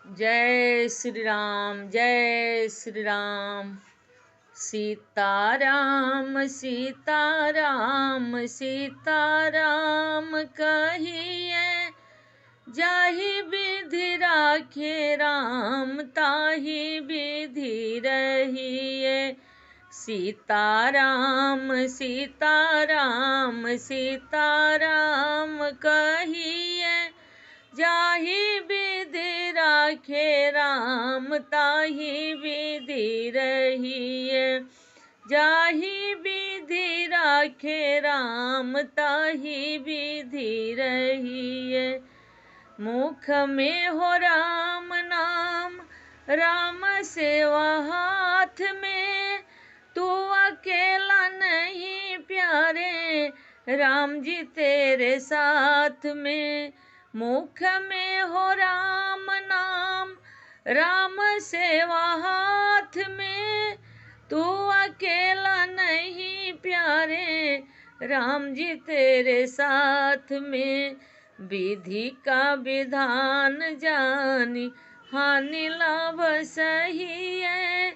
जय श्री राम, जय श्री राम। सीताराम सीताराम सीताराम कहिए, जाहि विधि राखे राम ताहि विधि रहिए। सीताराम सीताराम सीताराम कहिए, जाहि विधि राखे राम ताहि विधि रहिए। जाहि विधि राखे राम ताहि विधि रहिए। मुख में हो राम नाम, राम सेवा हाथ में, तू अकेला नहीं प्यारे, राम जी तेरे साथ में। मुख में हो राम नाम, राम सेवा हाथ में, तू अकेला नहीं प्यारे, राम जी तेरे साथ में। विधि का विधान जानी, हानि लाभ सही है,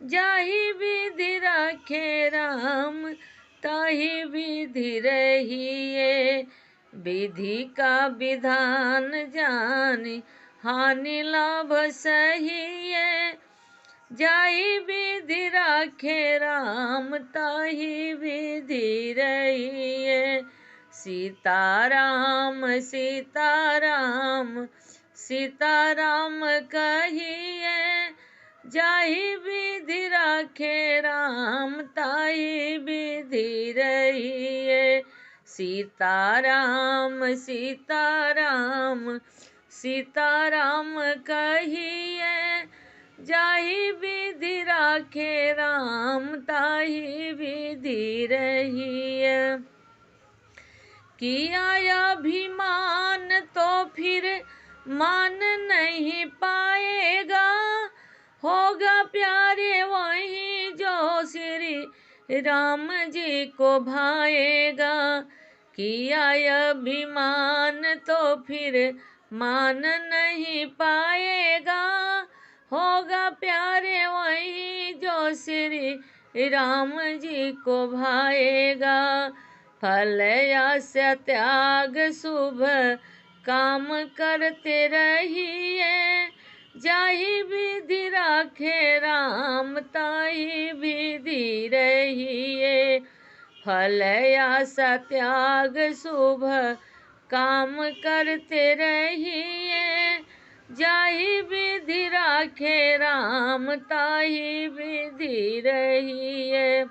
जाहि विधि राखे राम ताहि विधि रहिए। विधि का विधान जानी, हानि लाभ सही है, जाहि विधि राखे राम ताहि विधि रहिए। सीताराम सीताराम सीताराम कहिए, जाहि विधि राखे राम ताहि विधि रहिए। सीताराम सीताराम सीताराम कहिए, जाहि विधि राखे राम ताहि विधि रहिए। किया अभिमान तो फिर मान नहीं पाएगा, होगा प्यारे वही जो श्री राम जी को भाएगा। किया अभिमान तो फिर मान नहीं पाएगा, होगा प्यारे वही जो श्री राम जी को भाएगा। फल यश त्याग शुभ काम करते रहिए, जाहि विधि राखे राम ताहि विधि रहिए। फल यश त्याग शुभ काम करते रहिए, जाहि विधि राखे राम ताहि विधि रहिए।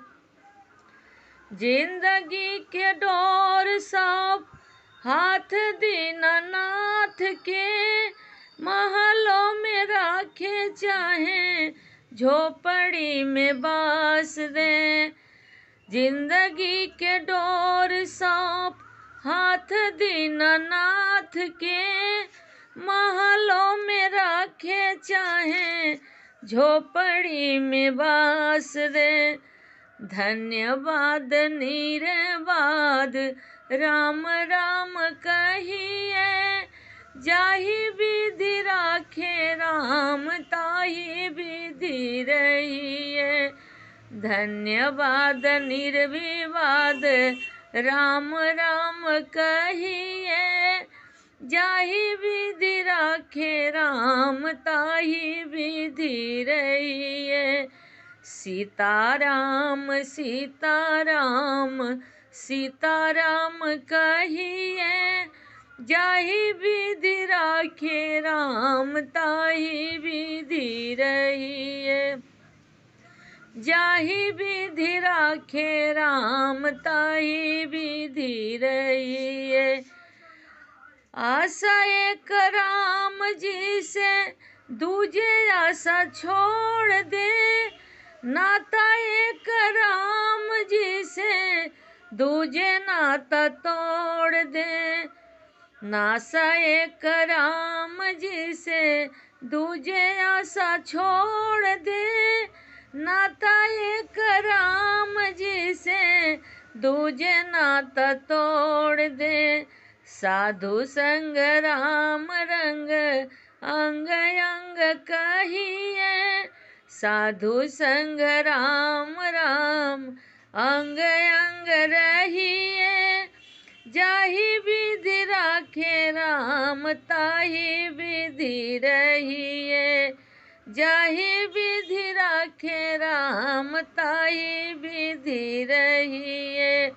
जिंदगी के डोर सब हाथ दीनानाथ के, महलों में राखे चाहे झोपड़ी में बास दे। जिंदगी के डोर सब हाथ दीनानाथ के, महलों में राखे चाहे झोपड़ी में बास दे। धन्यवाद निर्बाध राम राम कहिए, जाहि विधि राखे राम ताहि विधि रहिए। धन्यवाद निर्विवाद राम राम कहिए, जाहि विधि राखे राम ताहि विधि रहिए। सीताराम सीताराम सीताराम कहिए, जाहि विधि राखे राम ताहि विधि रहिए। जाहि विधि राखे राम ताहि विधि रहिए। आशा एक राम जी से दूजे आशा छोड़ दे, नाता एक राम जी से दूजे नाता तोड़ दे। नासा एक राम जी से दूजे आशा छोड़ दे, नाता एक राम जी से दूजे नाता तोड़ दे। साधु संग राम रंग अंग अंग कहिए साधु संग राम राम। अंग अंग रहिए जाहि विधि राखे राम, ताहि विधि रहिए। जाहि विधि राखे राम, ताहि विधि रहिए।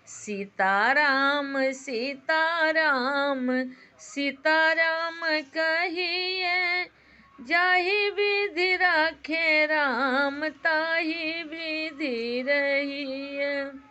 सीताराम सीताराम सीताराम कहिए, जाहि विधि राखे राम, ताहि विधि रहिए।